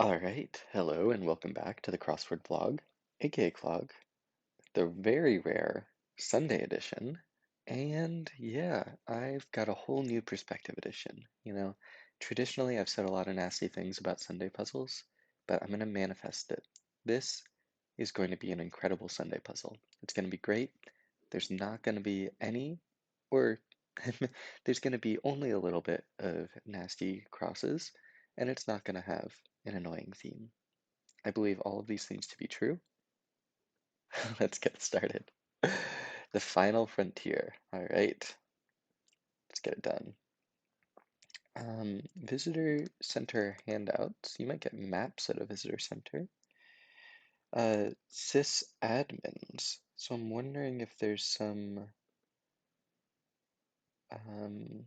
All right, hello and welcome back to the Crossword vlog, aka Clog, the very rare Sunday edition. And yeah, I've got a whole new perspective edition. Traditionally I've said a lot of nasty things about Sunday puzzles, but I'm going to manifest it. This is going to be an incredible Sunday puzzle. It's going to be great. There's not going to be any, or there's going to be only a little bit of nasty crosses, and it's not going to have an annoying theme. I believe all of these things to be true. Let's get started. The final frontier. All right, let's get it done. Visitor center handouts. You might get maps at a visitor center. Sysadmins. So I'm wondering if there's some. Um,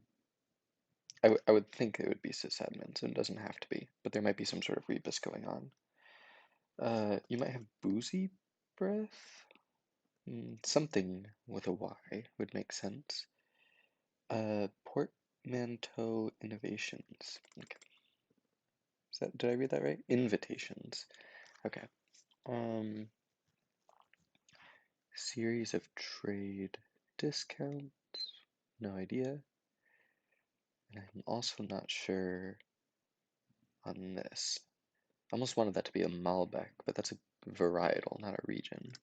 I would think it would be sysadmins, and it doesn't have to be, but there might be some sort of rebus going on. You might have boozy breath. Something with a Y would make sense. Portmanteau innovations. Okay. Did I read that right? Invitations. Okay. Um, series of trade discounts. No idea. And I'm also not sure on this. I almost wanted that to be a Malbec, but that's a varietal, not a region.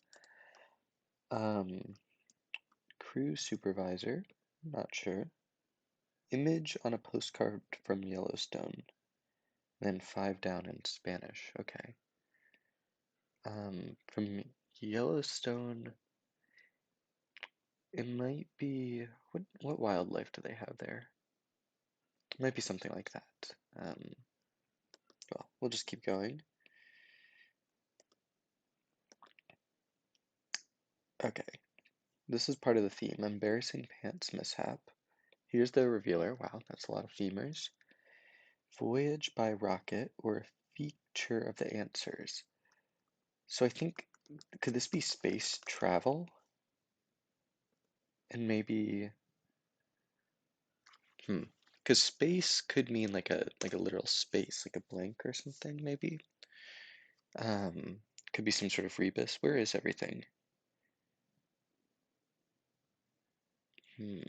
Um, Crew supervisor. Not sure. Image on a postcard from Yellowstone. Then 5 down in Spanish. Okay. From Yellowstone, it might be what wildlife do they have there? It might be something like that. Well, we'll just keep going. Okay, this is part of the theme. Embarrassing pants mishap. Here's the revealer. Wow, that's a lot of femurs. Voyage by rocket or a feature of the answers. So I think, could this be space travel? And maybe, because space could mean like a literal space, like a blank or something, maybe. Um, could be some sort of rebus. Where is everything? Hmm.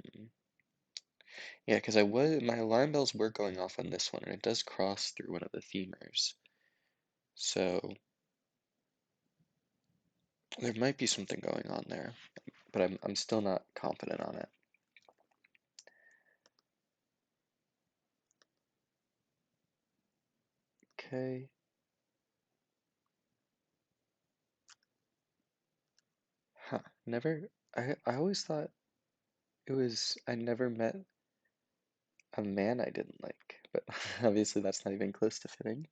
Yeah, because my alarm bells were going off on this one, and it does cross through one of the themers. So there might be something going on there, but I'm still not confident on it. Okay. Huh. Never. I always thought I never met a man I didn't like, but obviously that's not even close to fitting.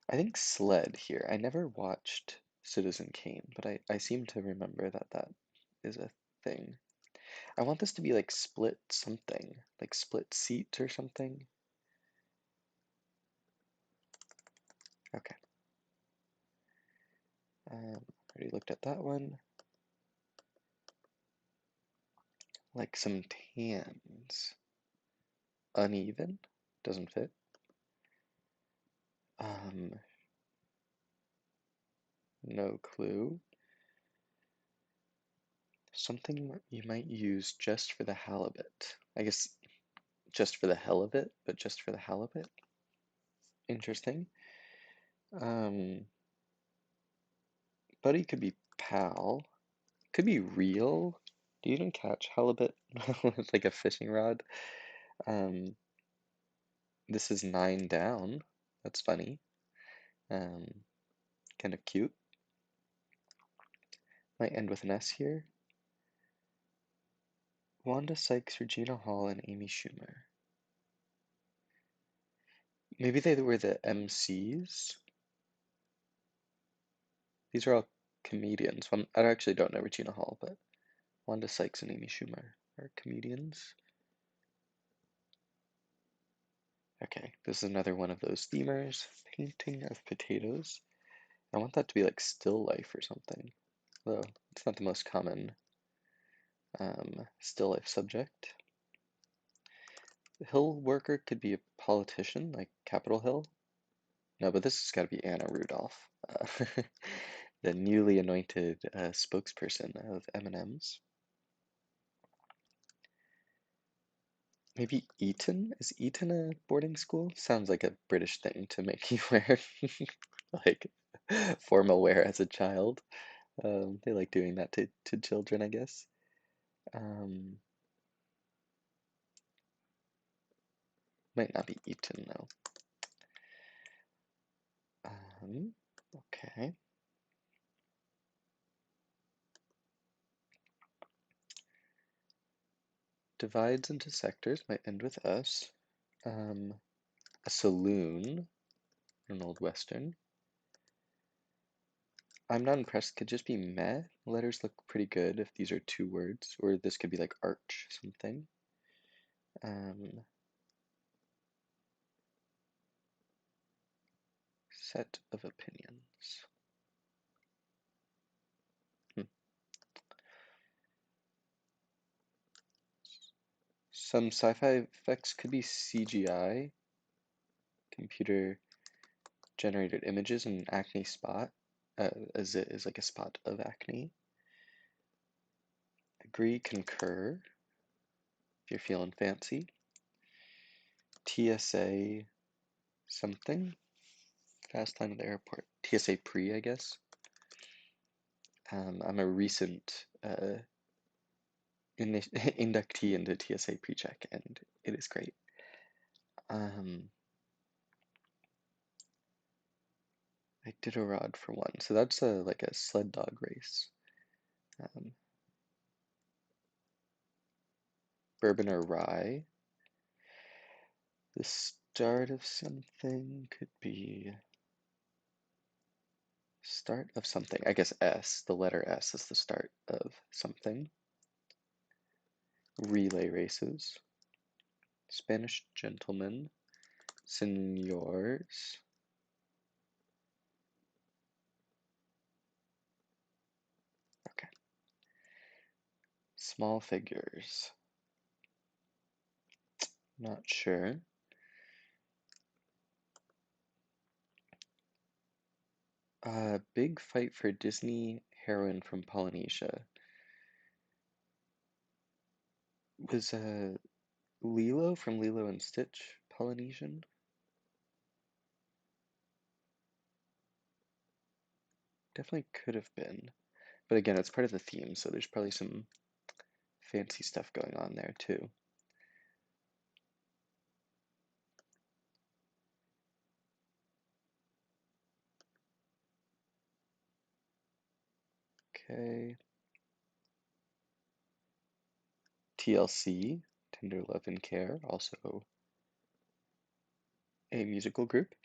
I think sled here. I never watched Citizen Kane, but I seem to remember that is a thing. I want this to be like split something, like split seat or something. Okay. Already looked at that one. Like some tans. Uneven. Doesn't fit. Um, no clue. Something you might use just for the halibut. I guess just for the hell of it, but just for the halibut. Interesting. Um, Buddy could be pal. Could be real. Do you even catch halibut with like a fishing rod? Um, this is 9 down. That's funny. Um, kind of cute. Might end with an S here. Wanda Sykes, Regina Hall, and Amy Schumer. Maybe they were the MCs. These are all comedians. I actually don't know Regina Hall, but Wanda Sykes and Amy Schumer are comedians. Okay, this is another one of those themers. Painting of potatoes. I want that to be like still life or something. Though it's not the most common still life subject. The Hill worker could be a politician, like Capitol Hill. No, but this has got to be Anna Rudolph, the newly anointed spokesperson of M&M's. Maybe Eton? Is Eton a boarding school? Sounds like a British thing to make you wear, like formal wear as a child. They like doing that to children, I guess. Um, might not be Eton though. Okay. Divides into sectors might end with S. A saloon, an old western. I'm not impressed could just be meh. Letters look pretty good if these are two words, or this could be like arch something. Set of opinions. Some sci-fi effects could be CGI, computer generated images, and an acne spot, as it is like a spot of acne. Agree, concur, if you're feeling fancy. TSA something. Fast time at the airport. TSA pre, I guess. I'm a recent inductee into TSA pre-check, and it is great. I did a rod for one, so that's like a sled dog race. Bourbon or rye. The start of something could be start of something. I guess S, the letter S is the start of something. Relay races. Spanish gentlemen. Senors. Okay. Small figures. Not sure. Big fight for Disney heroine from Polynesia. Was Lilo from Lilo and Stitch Polynesian? Definitely could have been. But again, it's part of the theme, so there's probably some fancy stuff going on there too. Okay. TLC, Tender Love and Care, also a musical group.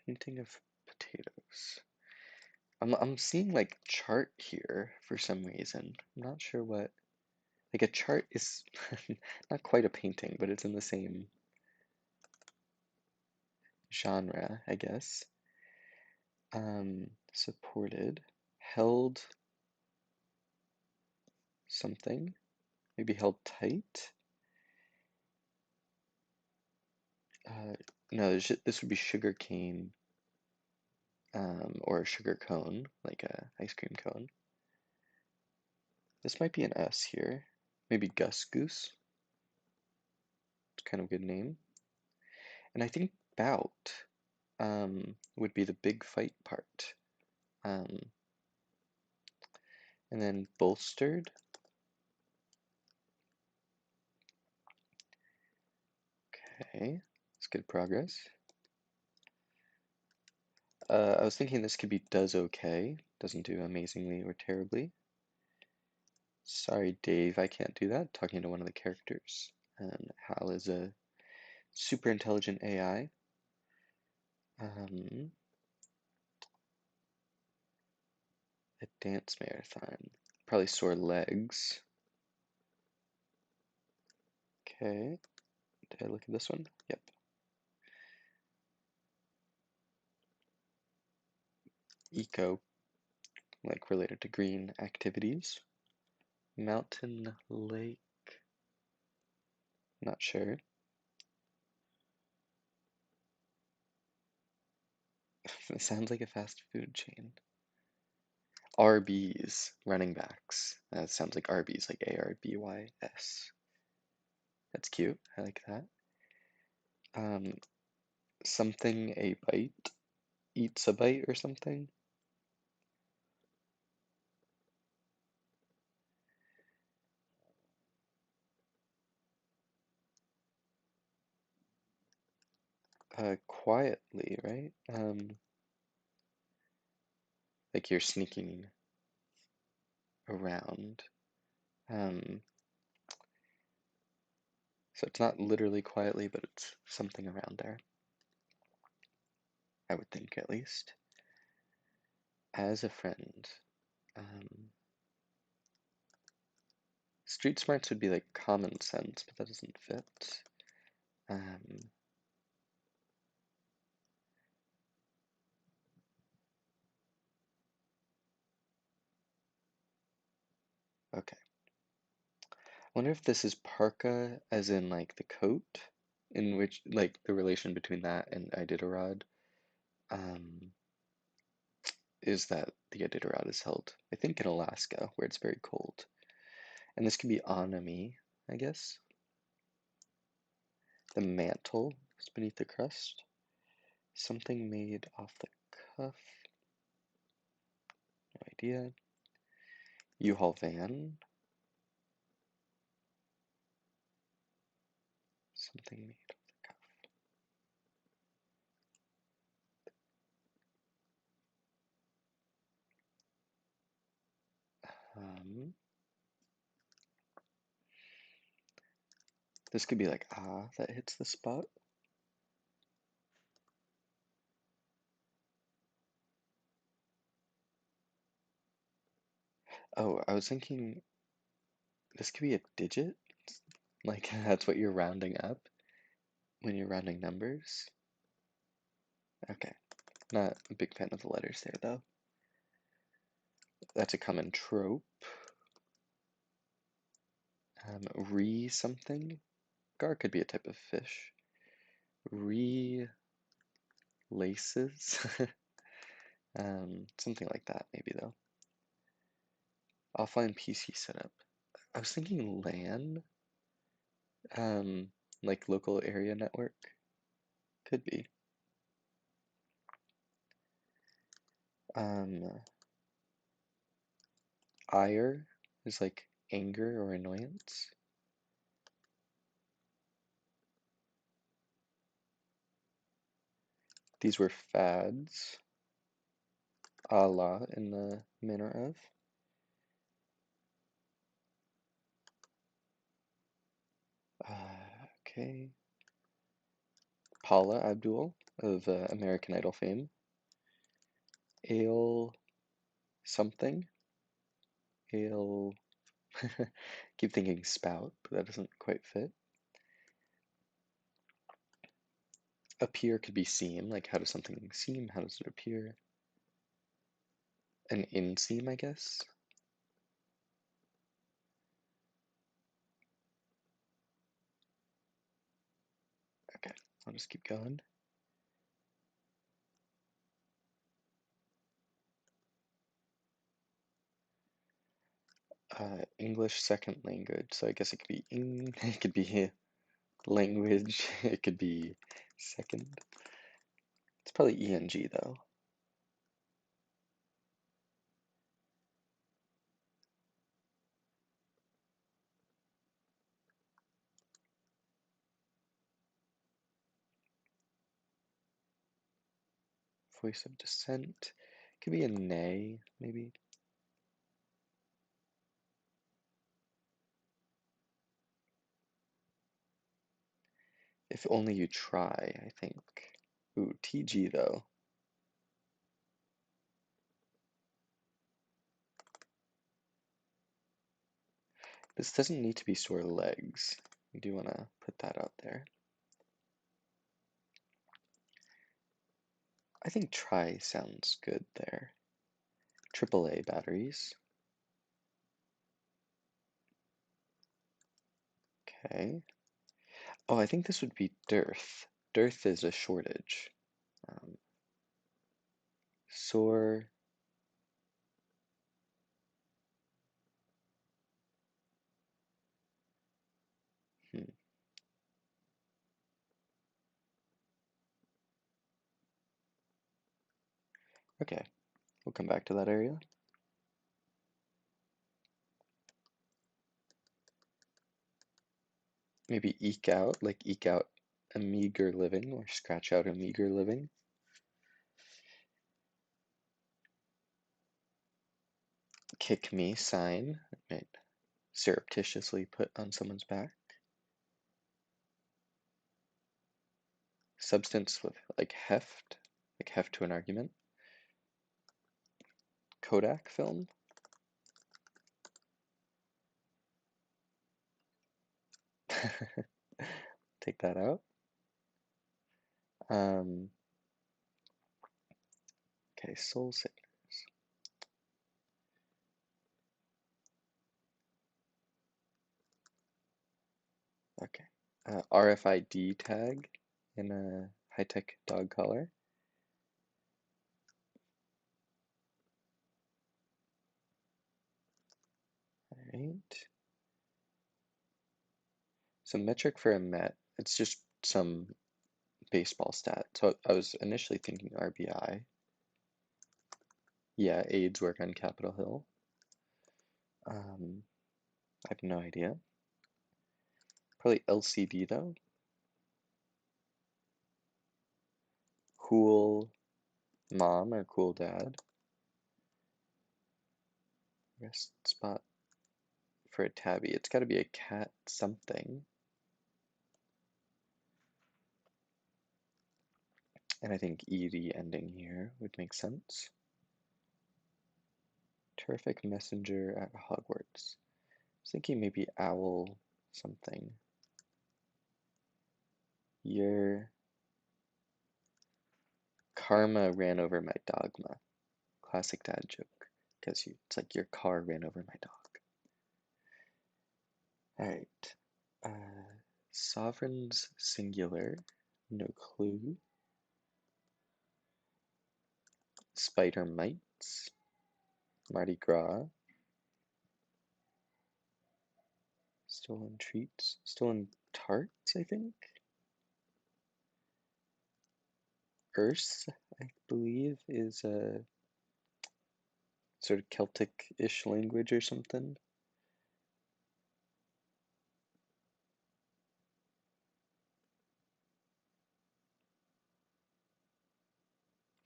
Painting of potatoes. I'm seeing like chart here for some reason. I'm not sure what. Like a chart is not quite a painting, but it's in the same genre, I guess. Supported, held something, maybe held tight. No, this would be sugar cane, or a sugar cone, like a ice cream cone. This might be an S here. Maybe Gus Goose. It's kind of a good name. And I think bout would be the big fight part. And then bolstered. Okay, that's good progress. I was thinking this could be does okay. Doesn't do amazingly or terribly. Sorry, Dave, I can't do that. Talking to one of the characters. And Hal is a super intelligent AI. A dance marathon. Probably sore legs. Okay. Did I look at this one? Yep. Eco, like related to green activities. Mountain lake. Not sure. It sounds like a fast food chain. Arby's, running backs. That sounds like Arby's, like Arbys. That's cute. I like that. Um, something a bite. Eats a bite or something. Quietly, right? Like you're sneaking around. Um, so it's not literally quietly, but it's something around there. I would think, at least. As a friend. Um, street smarts would be like common sense, but that doesn't fit. Um, okay. I wonder if this is parka as in like the coat, in which like the relation between that and Iditarod um, is that the Iditarod is held, I think, in Alaska, where it's very cold. And this could be Anami, I guess. The mantle is beneath the crust. Something made off the cuff. No idea. U-Haul van. Something made off the cuff. Um, this could be like that hits the spot. Oh, I was thinking this could be a digit. Like that's what you're rounding up when you're rounding numbers. Okay, not a big fan of the letters there though. That's a common trope. Re something. Gar could be a type of fish. Re laces. Something like that maybe though. Offline PC setup. I was thinking LAN. Like local area network. Could be. Um, ire is like anger or annoyance. These were fads. Allah in the manner of. Okay. Paula Abdul of American Idol fame. Ale something. Ale. Keep thinking spout, but that doesn't quite fit. Appear could be seem, like how does something seem? How does it appear? An inseam, I guess. Okay, I'll just keep going. English second language, so I guess it could be it could be language, it could be second. It's probably ENG though. Voice of dissent. Could be a nay, maybe. If only you try, I think. Ooh, TG though. This doesn't need to be sore legs. We do want to put that out there. I think try sounds good there. AAA batteries. Okay. Oh, I think this would be dearth. Dearth is a shortage. Um, Sore. Hmm. Okay, we'll come back to that area. Maybe eke out a meager living or scratch out a meager living. Kick me sign. Might surreptitiously put on someone's back. Substance with like heft to an argument. Kodak film. Take that out. Um, okay, soul sickness. Okay. RFID tag in a high-tech dog collar. All right. So metric for a Met, it's just some baseball stat. So I was initially thinking RBI. Yeah, AIDS work on Capitol Hill. I have no idea. Probably LCD though. Cool mom or cool dad. Rest spot for a tabby. It's got to be a cat something. And I think ED ending here would make sense. Terrific messenger at Hogwarts. I was thinking maybe owl something. Your karma ran over my dogma. Classic dad joke. Because it's like your car ran over my dog. Alright. Sovereigns singular. No clue. Spider mites. Mardi Gras. Stolen treats. Stolen tarts, I think. Erse, I believe, is a sort of Celtic-ish language or something.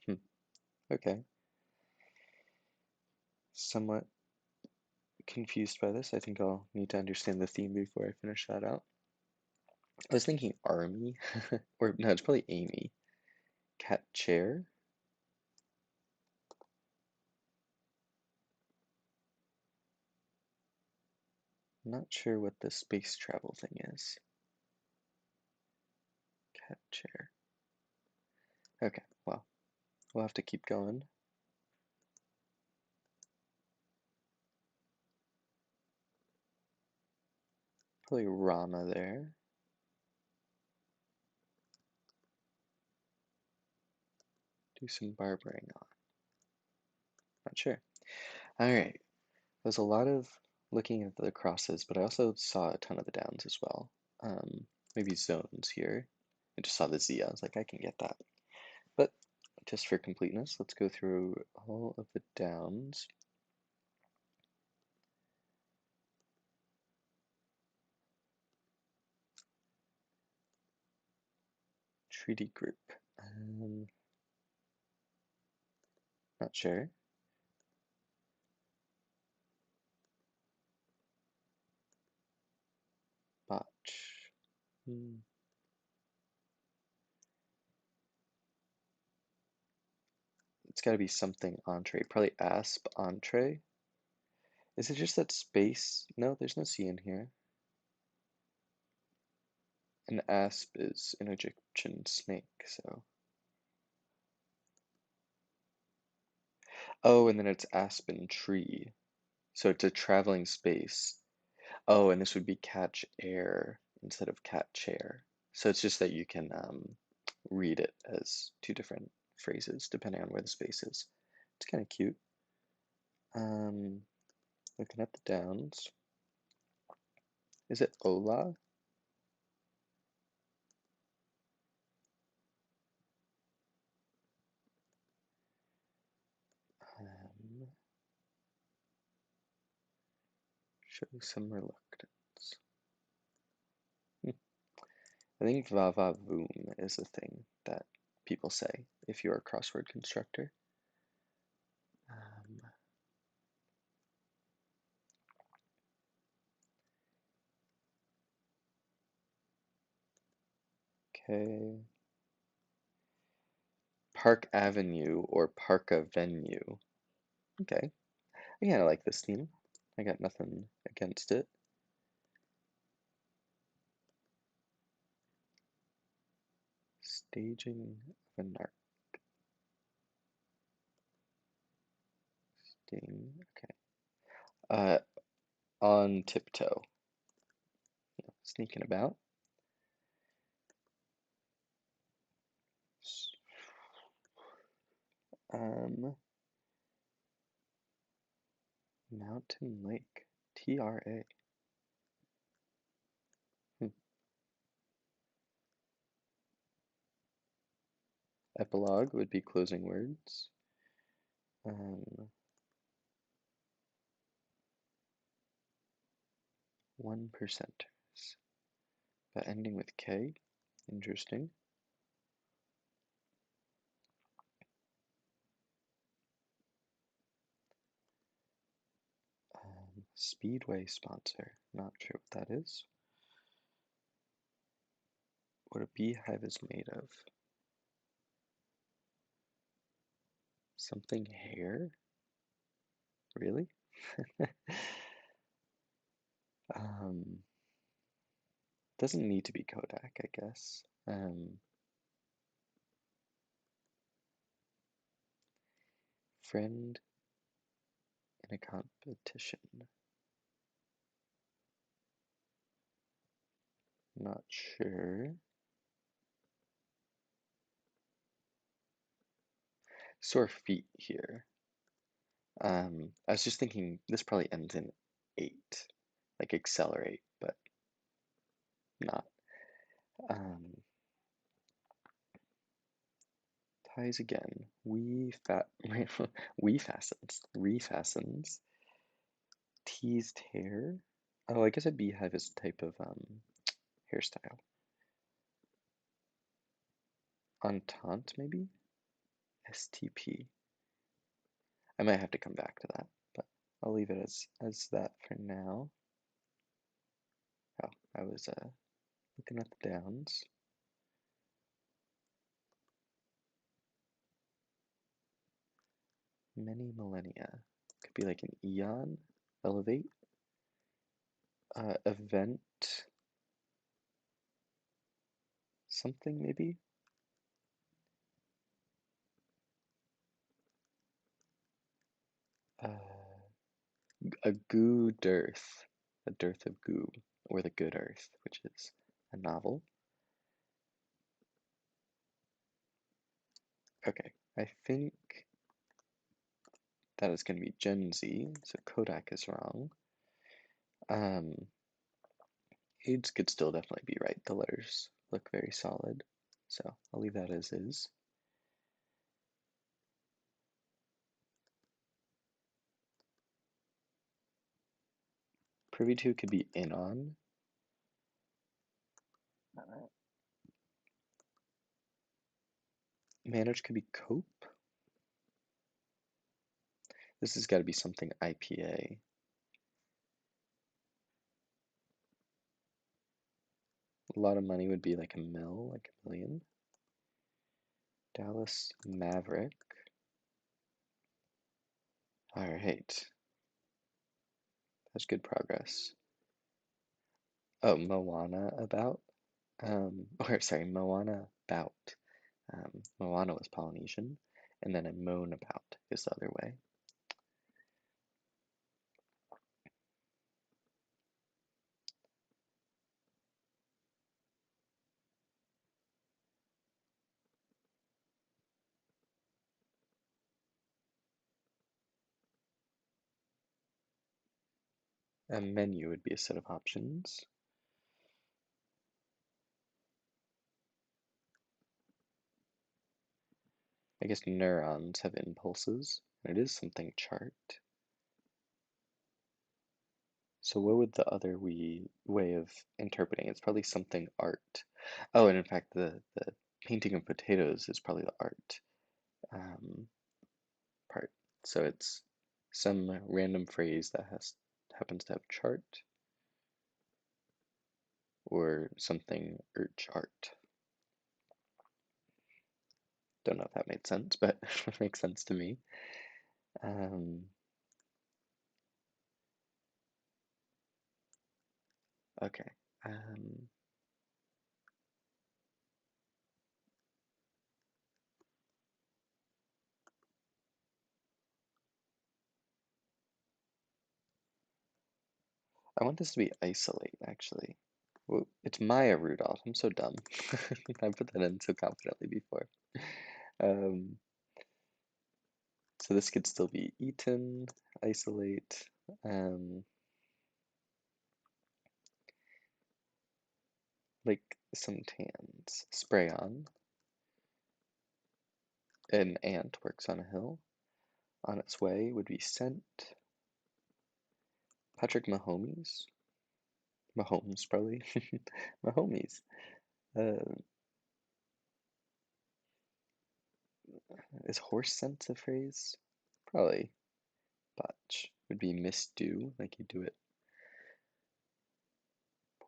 Hmm. Okay. Somewhat confused by this. I think I'll need to understand the theme before I finish that out. I was thinking army, or no, it's probably Amy. Cat chair. Not sure what the space travel thing is. Cat chair. Okay, well, we'll have to keep going. Probably Rama there. Do some barbering on. Not sure. All right. There's a lot of looking at the crosses, but I also saw a ton of the downs as well. Maybe zones here. I just saw the Z. I was like, I can get that. But just for completeness, let's go through all of the downs. Treaty group. Not sure. Botch. It's got to be something entree. Probably asp entree. Is it just that space? No, there's no C in here. An asp is an Egyptian snake, so. Oh, and then it's aspen tree. So it's a traveling space. Oh, and this would be catch air instead of cat chair. So it's just that you can read it as two different phrases depending on where the space is. It's kind of cute. Looking at the downs. Is it Ola? Show some reluctance. I think va va voom is a thing that people say if you're a crossword constructor. Okay. Park Avenue or Park Avenue. Okay. I kind of like this theme. I got nothing against it. Staging of a narc. Sting. Okay. On tiptoe. Sneaking about. Mountain Lake. TRA. Epilogue would be closing words. One percenters. But ending with K. Interesting. Speedway sponsor. Not sure what that is. What a beehive is made of. Something hair? Really? Doesn't need to be Kodak, I guess. Friend in a competition. Not sure. Sore feet here. I was just thinking this probably ends in 8, like accelerate, but not. Ties again. We fastens. Refastens. Teased hair. Oh, I guess a beehive is a type of hairstyle. Entente, maybe? STP. I might have to come back to that, but I'll leave it as that for now. Oh, I was looking at the downs. Many millennia. Could be like an eon. Elevate. Event. Something maybe. A goo dearth. A dearth of goo. Or the good earth, which is a novel. Okay, I think that is going to be Gen Z, so Kodak is wrong. AIDS could still definitely be right. The letters look very solid, so I'll leave that as is. Privy to could be in on. Manage could be cope. This has got to be something IPA. A lot of money would be like a mil, like a million. Dallas Maverick. All right. That's good progress. Oh, Moana about. Or sorry, Moana bout. Moana was Polynesian, and then a moan about is the other way. A menu would be a set of options. I guess neurons have impulses, and it is something chart. So what would the other way of interpreting it? It's probably something art. Oh, and in fact, the painting of potatoes is probably the art part. So it's some random phrase that happens to have chart or something urge art. Don't know if that made sense, but it makes sense to me. Okay. I want this to be isolate, actually. Well, it's Maya Rudolph. I'm so dumb. I put that in so confidently before. Um, so this could still be eaten, isolate. Like some tans. Spray on. An ant works on a hill. On its way would be sent. Patrick Mahomes. Mahomes, probably. Mahomes. Uh, is horse sense a phrase? Probably. Botch would be misdo, like you do it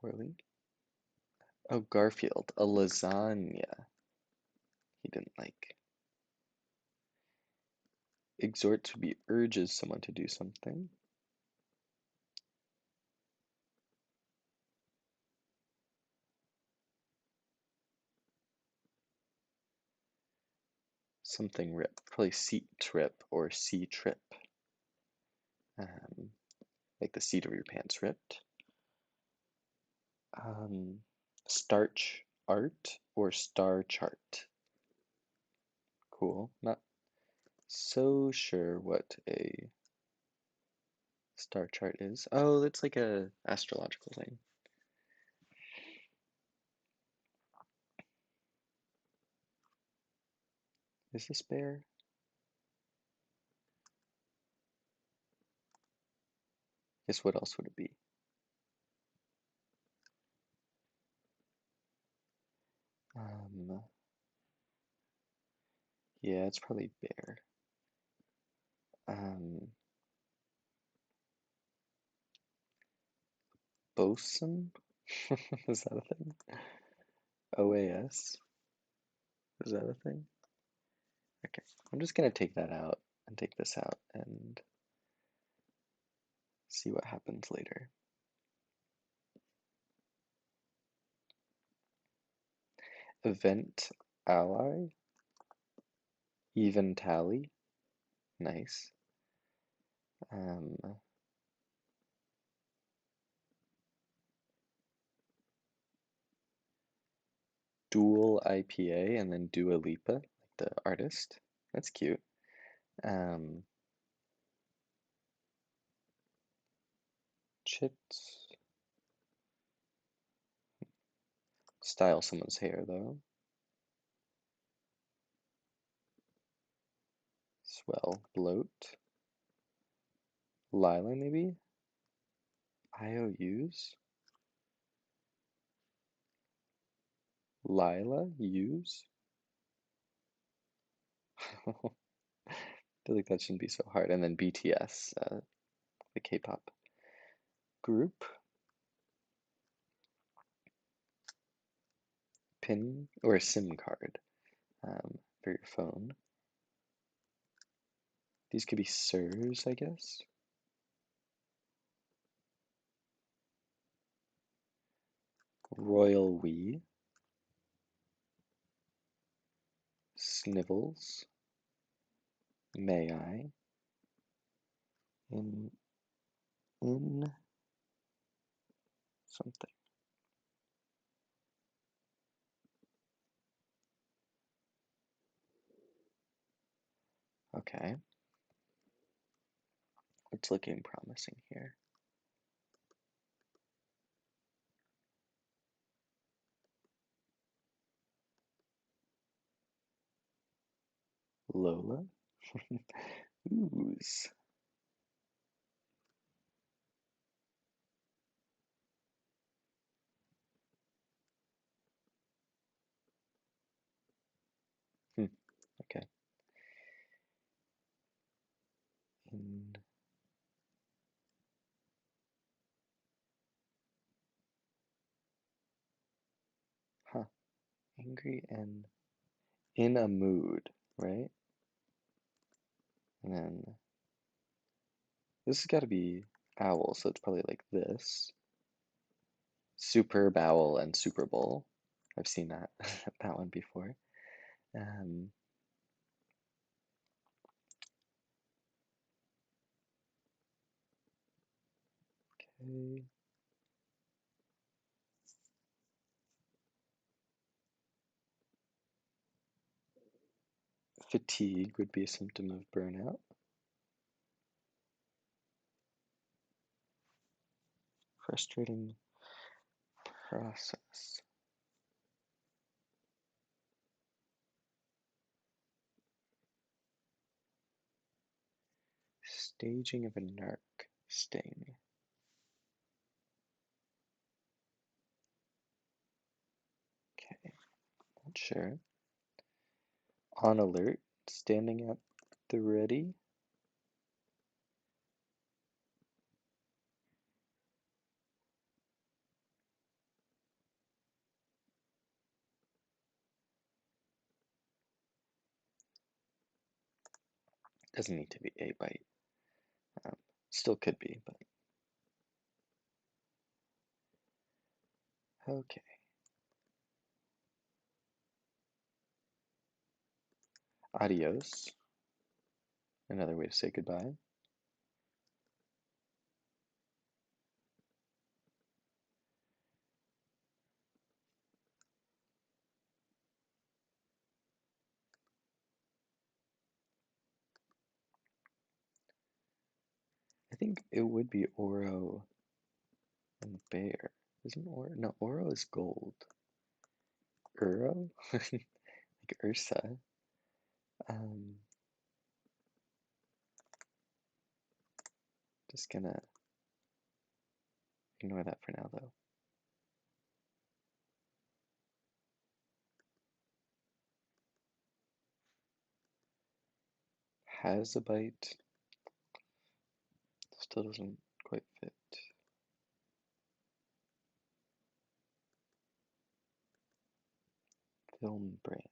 poorly. Oh, Garfield, a lasagna he didn't like. Exhorts would be urges someone to do something. Something rip, probably seat trip or sea trip. Like the seat of your pants ripped. Starch art or star chart. Cool. Not so sure what a star chart is. Oh, it's like a astrological thing. Is this bear? Guess what else would it be? Yeah, it's probably bear. Bosun? Is that a thing? OAS? Is that a thing? Okay, I'm just gonna take that out and take this out and see what happens later. Event ally? Even tally? Nice. Dual IPA and then Dua Lipa, like the artist. That's cute. Chits. Style someone's hair though. Swell. Bloat. Lila maybe? IOUs? Lila? Use? I feel like that shouldn't be so hard. And then BTS, the K-pop group. Pin or a SIM card for your phone. These could be SIRS, I guess. Royal we. Snivels. May I. In something. Okay. It's looking promising here. Lola. Ooze. Okay. In, huh. Angry and in a mood, right? And then this has got to be owl, so it's probably like this. Superb owl and Super Bowl. I've seen that that one before. Um, okay. Fatigue would be a symptom of burnout. Frustrating process. Staging of a narc sting. Okay, not sure. On alert, standing at the ready. Doesn't need to be a bite. Um, Still could be, but okay. Adios. Another way to say goodbye. I think it would be Oro and Bear. Isn't Oro? No, Oro is gold. Uro? Like Ursa. Um, just gonna ignore that for now, though. Has a bite. Still doesn't quite fit. Film brand.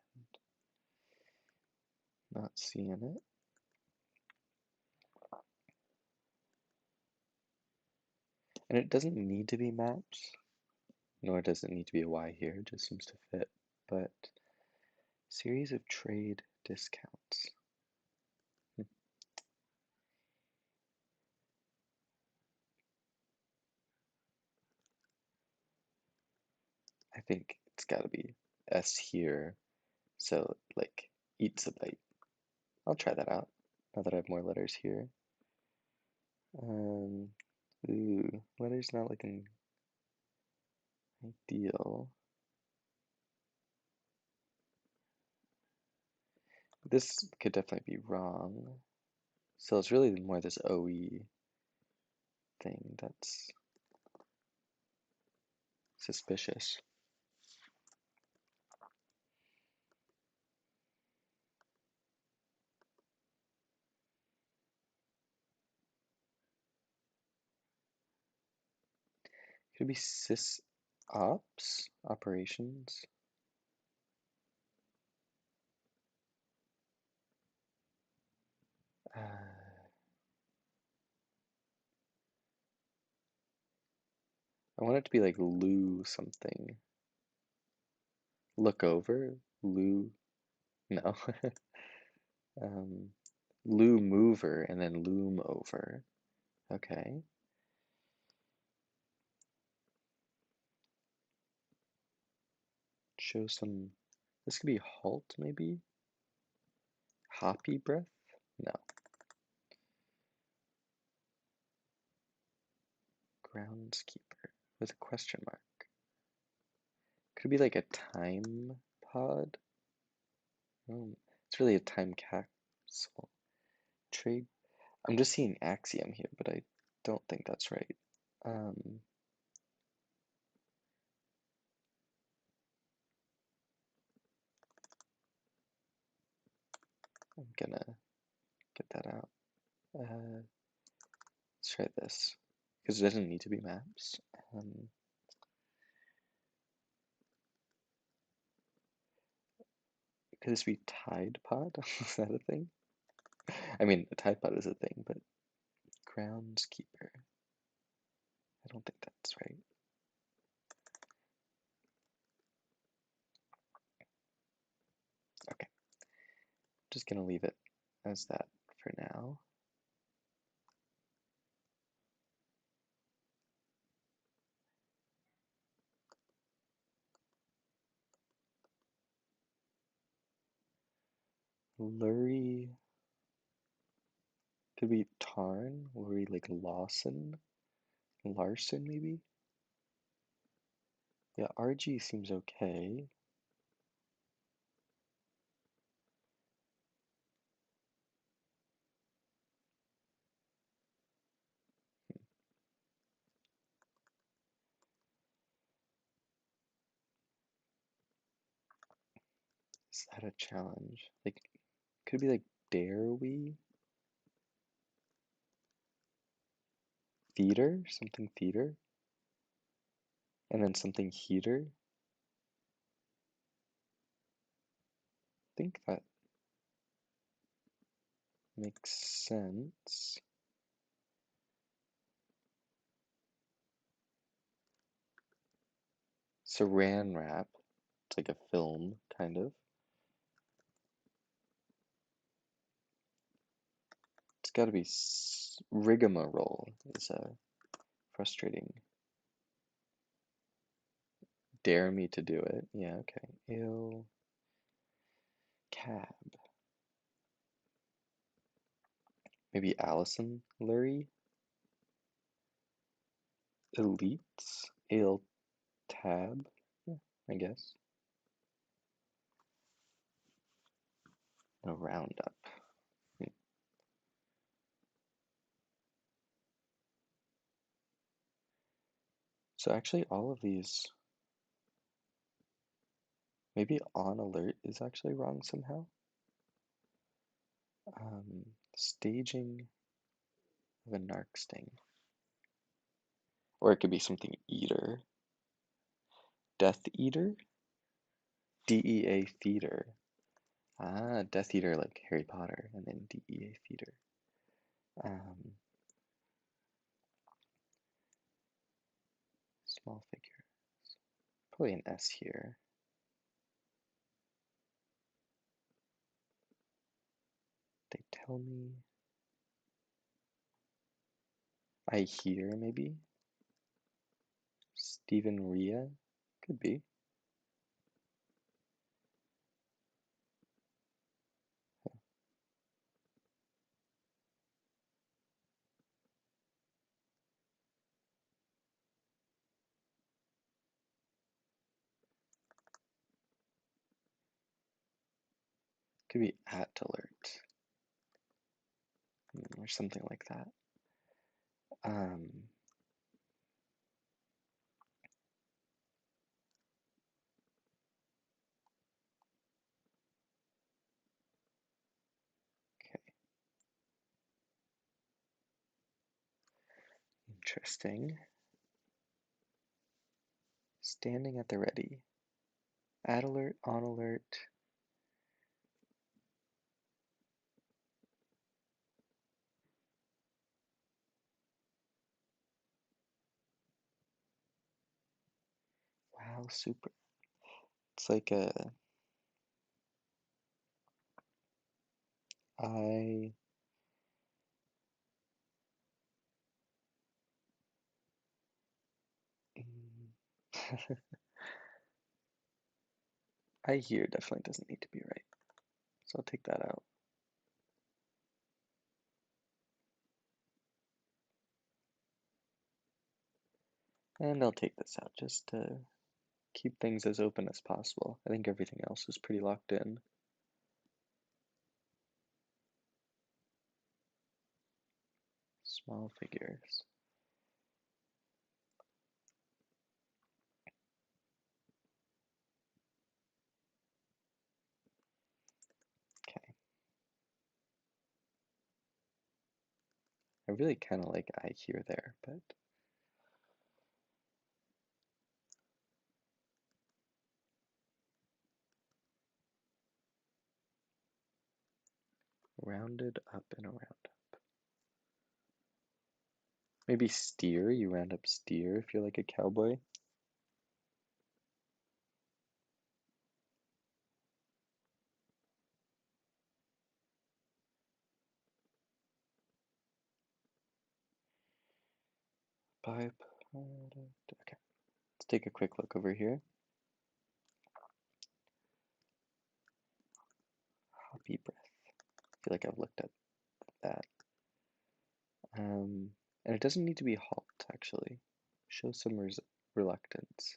Not seeing it. And it doesn't need to be maps, nor does it need to be a Y here. It just seems to fit. But series of trade discounts. I think it's got to be S here. So, like, eats a bite. I'll try that out now that I have more letters here. Um, letters not looking ideal. This could definitely be wrong. So it's really more this OE thing that's suspicious. Could it be sys ops operations? Uh, I want it to be like Lou something. Look over? Lou? No. um, Lou mover and then loom over. Okay. Show some. This could be halt, maybe? Hoppy breath? No. Groundskeeper with a question mark. Could it be like a time pod? Oh, It's really a time capsule. Trade. I'm just seeing axiom here, but I don't think that's right. I'm gonna get that out. Let's try this, because it doesn't need to be maps. Could this be Tide Pod? Is that a thing? I mean, a Tide Pod is a thing, but groundskeeper. I don't think that's right. Okay, just gonna leave it as that for now. Lurie could be Tarn. Lurie like Lawson, Larson maybe. Yeah, RG seems okay. Is that a challenge? Like, could it be like Dare We? Theater? Something theater? And then something heater? I think that makes sense. Saran wrap. It's like a film, kind of. It's got to be rigmarole. Is a frustrating. Dare me to do it. Yeah, okay. Ill cab. Maybe Allison Lurie. Elites. Ill tab. Yeah, I guess. A roundup. So actually, all of these. Maybe on alert is actually wrong somehow. Staging of a narc sting. Or it could be something eater. Death Eater? DEA Theater. Ah, Death Eater like Harry Potter, and then DEA Theater. Um, Small figure. Probably an S here. They tell me. I hear, maybe? Stephen Ria? Could be. Could be at alert. Or something like that. Okay. Interesting. Standing at the ready. At alert, on alert. Wow, super. It's like a I I hear definitely doesn't need to be right. So I'll take that out. And I'll take this out just to keep things as open as possible. I think everything else is pretty locked in. Small figures. Okay. I really kind of like I here there, but rounded up and around. Maybe steer, you round up steer if you're like a cowboy. Byproduct. Okay, let's take a quick look over here. Hoppy breath. I feel like I've looked at that. And it doesn't need to be halt, actually. Show some reluctance.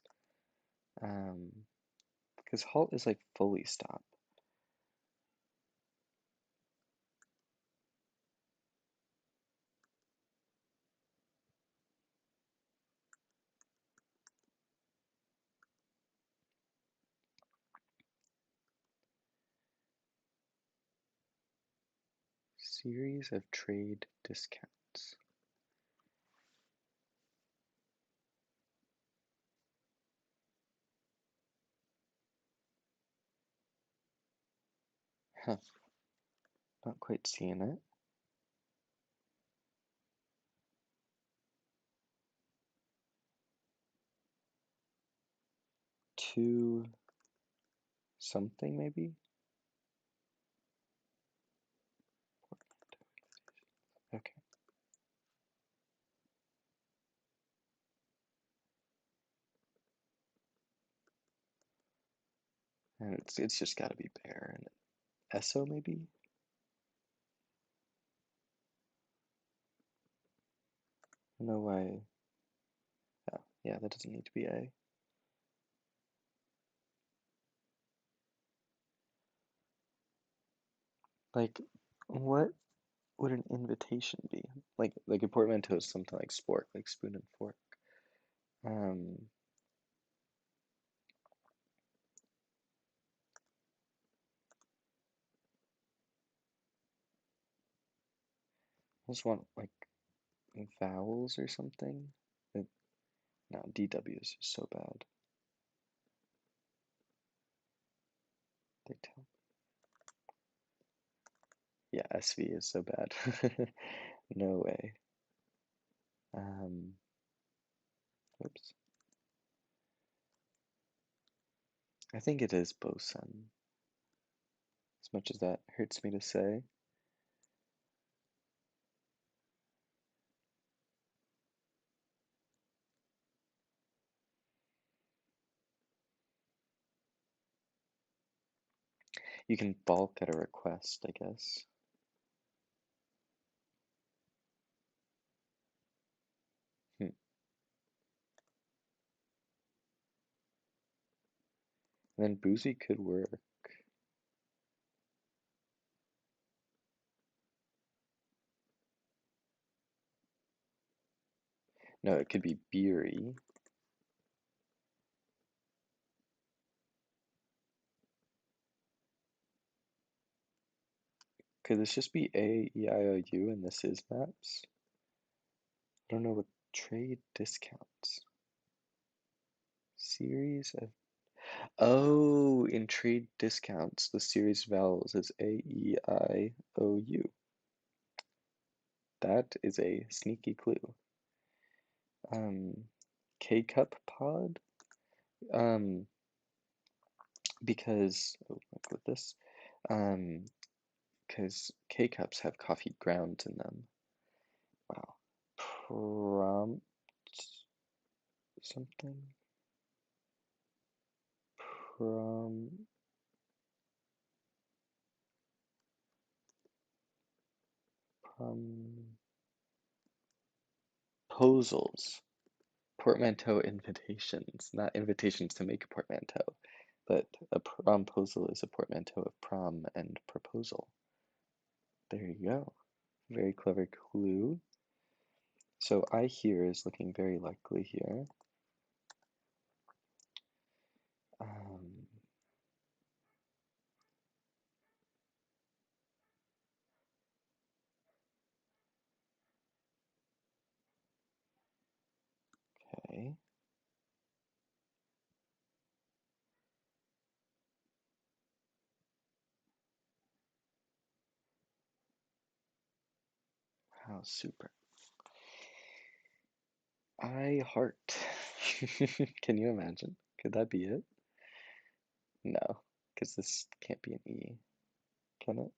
Because halt is like fully stop. Series of trade discounts. Huh, not quite seeing it. To something, maybe? Okay. And it's just gotta be bear. And eso, maybe? No way. Oh, yeah, that doesn't need to be a. Like, what would an invitation be? Like a portmanteau is something like spork, like spoon and fork. Um, I just want like vowels or something. It, no, DW is just so bad. They tell. Yeah, SV is so bad. No way. Oops. I think it is bosun. As much as that hurts me to say. You can balk at a request, I guess. Hmm. And then boozy could work. No, it could be beery. Could this just be A, E, I, O, U, and this is maps? I don't know what trade discounts. Series of. Oh, in trade discounts, the series of vowels is A, E, I, O, U. That is a sneaky clue. K-cup pod? Um, because, oh, like with this, because K-cups have coffee grounds in them. Wow. Prompt something? Prom, promposals. Portmanteau invitations, not invitations to make a portmanteau, but a promposal is a portmanteau of prom and proposal. There you go. Very clever clue. So I here is looking very likely here. Um, okay. Wow, super. I heart. Can you imagine? Could that be it? No, because this can't be an E, can it?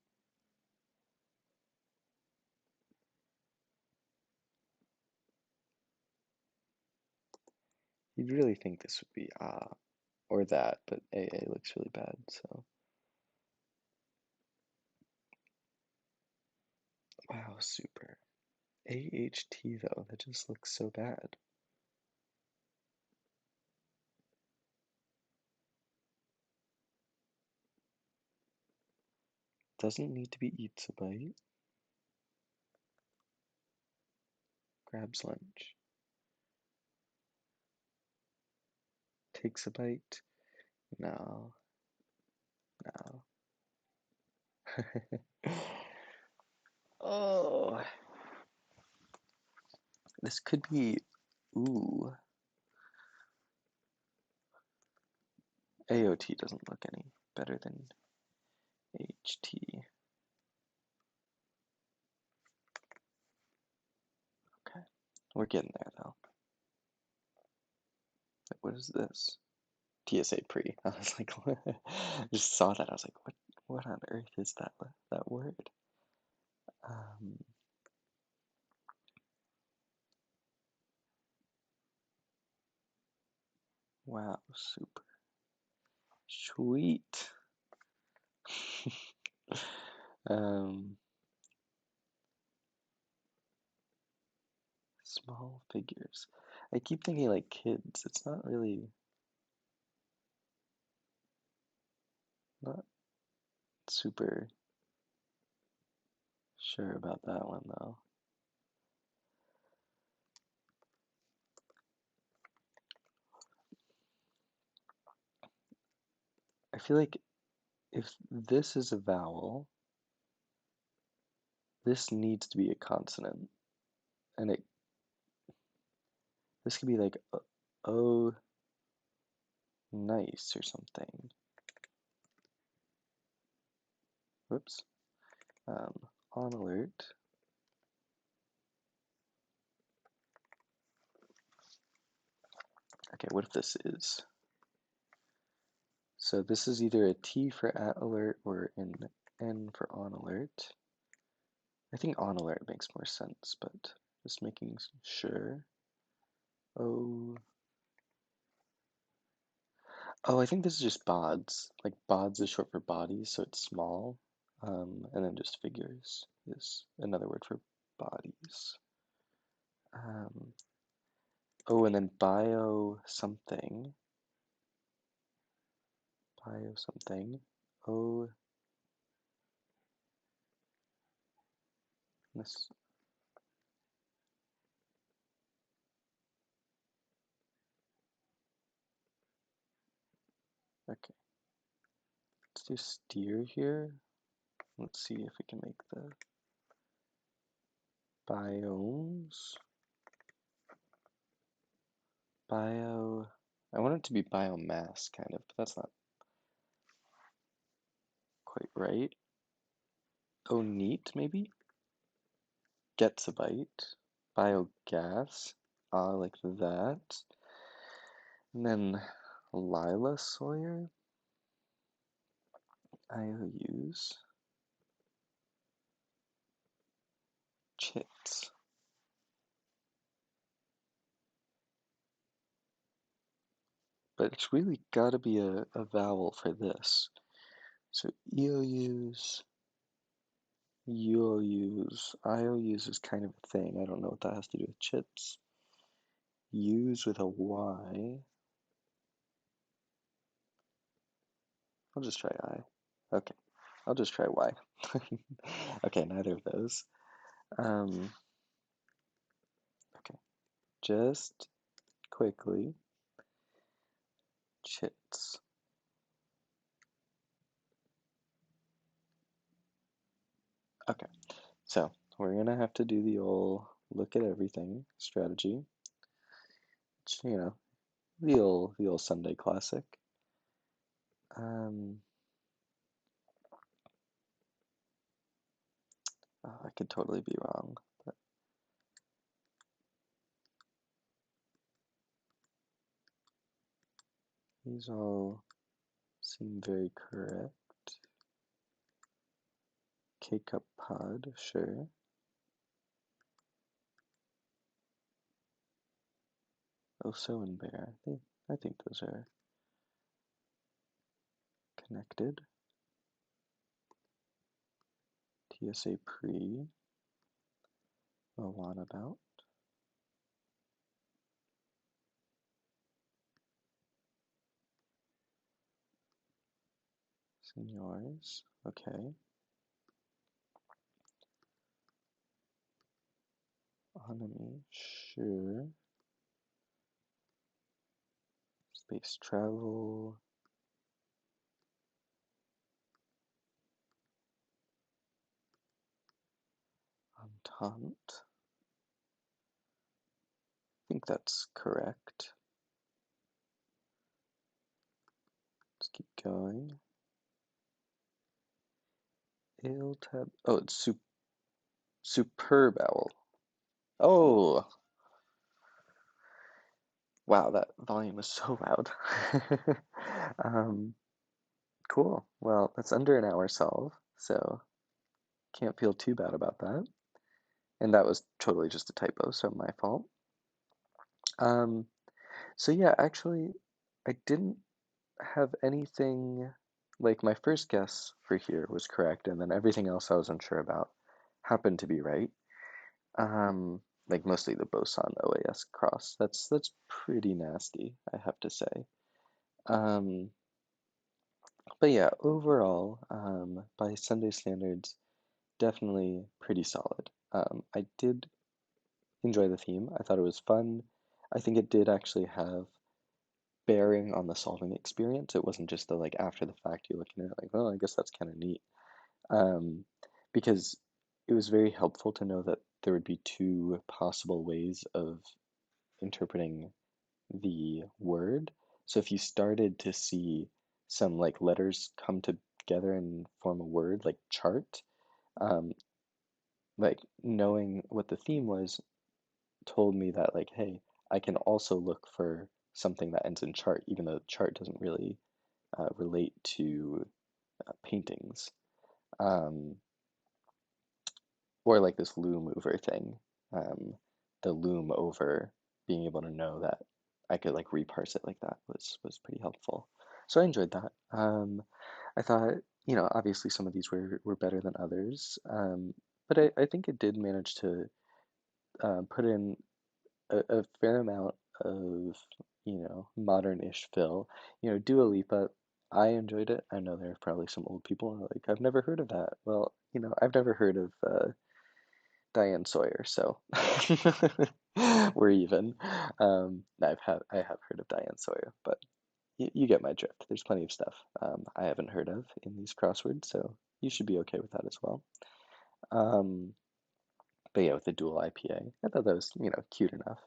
You'd really think this would be ah or that, but AA looks really bad, so. Wow, super. AHT though, that just looks so bad. Doesn't need to be eats a bite. Grabs lunch. Takes a bite. No, no. Oh, this could be, ooh. AOT doesn't look any better than HT. Okay, we're getting there though. What is this? TSA pre. I was like, what? I just saw that. I was like, what on earth is that word? Um, wow, super sweet. um, small figures. I keep thinking like kids. It's not really not super sure about that one though. I feel like if this is a vowel, this needs to be a consonant, and this could be like oh nice or something. Whoops. Um, on alert. Okay, what if this is? So this is either a T for at alert or an N for on alert. I think on alert makes more sense, but just making sure. Oh, oh, I think this is just bods. Like bods is short for bodies, so it's small. And then just figures is another word for bodies. Um, oh, and then bio something. Oh, this. Okay, let's do steer here. Let's see if we can make the biomes. Bio. I want it to be biomass, kind of, but that's not quite right. Oh, neat, maybe? Gets a bite. Biogas. Ah, like that. And then Lila Sawyer. IOUs. Chits. But it's really gotta be a vowel for this. So EOUs, UOUs, IOUs is kind of a thing. I don't know what that has to do with chits. Use with a Y. I'll just try I. Okay, I'll just try Y. Okay, neither of those. Okay, just quickly. Chits. Okay, so we're gonna have to do the old look at everything strategy. Which, the old Sunday classic. Um, oh, I could totally be wrong, but these all seem very correct. K-cup pod, sure. Oso and bear. I think those are connected. TSA pre. Moana about. Senors. Okay. Anime, sure. Space travel. Entente. I think that's correct. Let's keep going. Ale tab. Oh, it's superb owl. Oh, wow, that volume was so loud. um, cool. Well, that's under an hour solve, so can't feel too bad about that. And that was totally just a typo, so my fault. Um, so yeah, actually, I didn't have anything like my first guess for here was correct, and then everything else I was unsure about happened to be right. Like mostly the boson OAS cross. That's pretty nasty, I have to say. Um, but yeah, overall, by Sunday standards, definitely pretty solid. I did enjoy the theme. I thought it was fun. I think it did actually have bearing on the solving experience. It wasn't just the like after the fact you're looking at it like, well, I guess that's kind of neat. Um, because it was very helpful to know that there would be two possible ways of interpreting the word. So if you started to see some like letters come together and form a word like chart, um, like knowing what the theme was told me that like, hey, I can also look for something that ends in chart, even though chart doesn't really relate to paintings. Um, or like this loom over thing. Um, the loom over being able to know that I could like reparse it like that was pretty helpful. So I enjoyed that. I thought, obviously some of these were better than others, but I think it did manage to put in a fair amount of, modern-ish fill. Dua Lipa, I enjoyed it. I know there are probably some old people who are like, I've never heard of that. Well, I've never heard of Diane Sawyer, so we're even. I have heard of Diane Sawyer, but you get my drift. There's plenty of stuff I haven't heard of in these crosswords, so you should be okay with that as well. Um, but yeah, with the dual IPA, I thought that was, cute enough.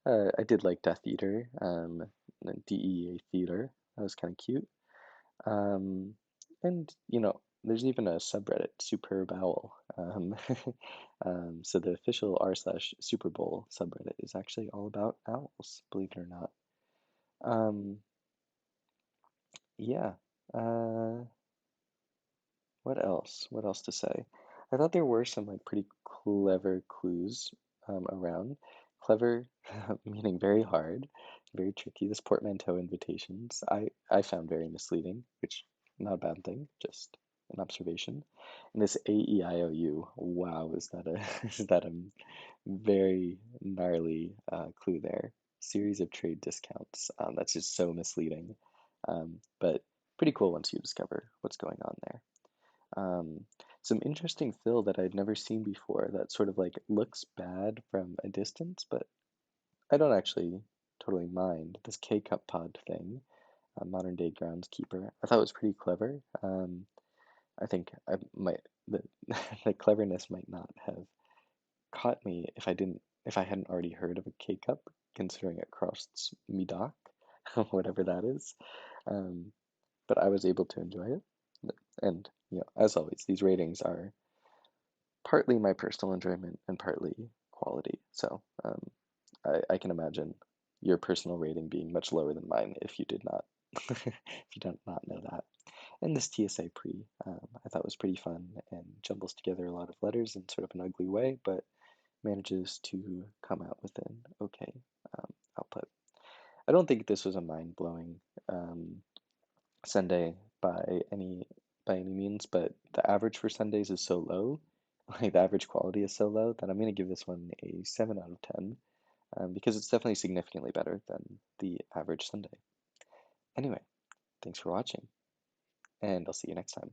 I did like Death Eater, DEA Theater. That was kind of cute. Um, and there's even a subreddit, Superb Owl. So the official r/Super Bowl subreddit is actually all about owls, believe it or not. Um, yeah. Uh, what else? What else to say? I thought there were some like pretty clever clues around. Clever, meaning very hard, very tricky. This portmanteau invitations, I found very misleading, which not a bad thing, just an observation. And this AEIOU, wow, is that a is that a very gnarly clue there? Series of trade discounts. That's just so misleading, but pretty cool once you discover what's going on there. Um, some interesting fill that I'd never seen before that sort of like looks bad from a distance, but I don't actually totally mind this K-cup pod thing, modern day groundskeeper. I thought it was pretty clever. I think I might the the cleverness might not have caught me if I hadn't already heard of a K-cup, considering it crossed me dock, whatever that is. Um, but I was able to enjoy it. And, as always, these ratings are partly my personal enjoyment and partly quality. So I can imagine your personal rating being much lower than mine if you did not, if you did not know that. And this TSA pre, I thought was pretty fun and jumbles together a lot of letters in sort of an ugly way, but manages to come out with an okay output. I don't think this was a mind-blowing um, Sunday by any means, but the average for Sundays is so low, like the average quality is so low that I'm going to give this one a 7 out of 10 because it's definitely significantly better than the average Sunday. Anyway, thanks for watching, and I'll see you next time.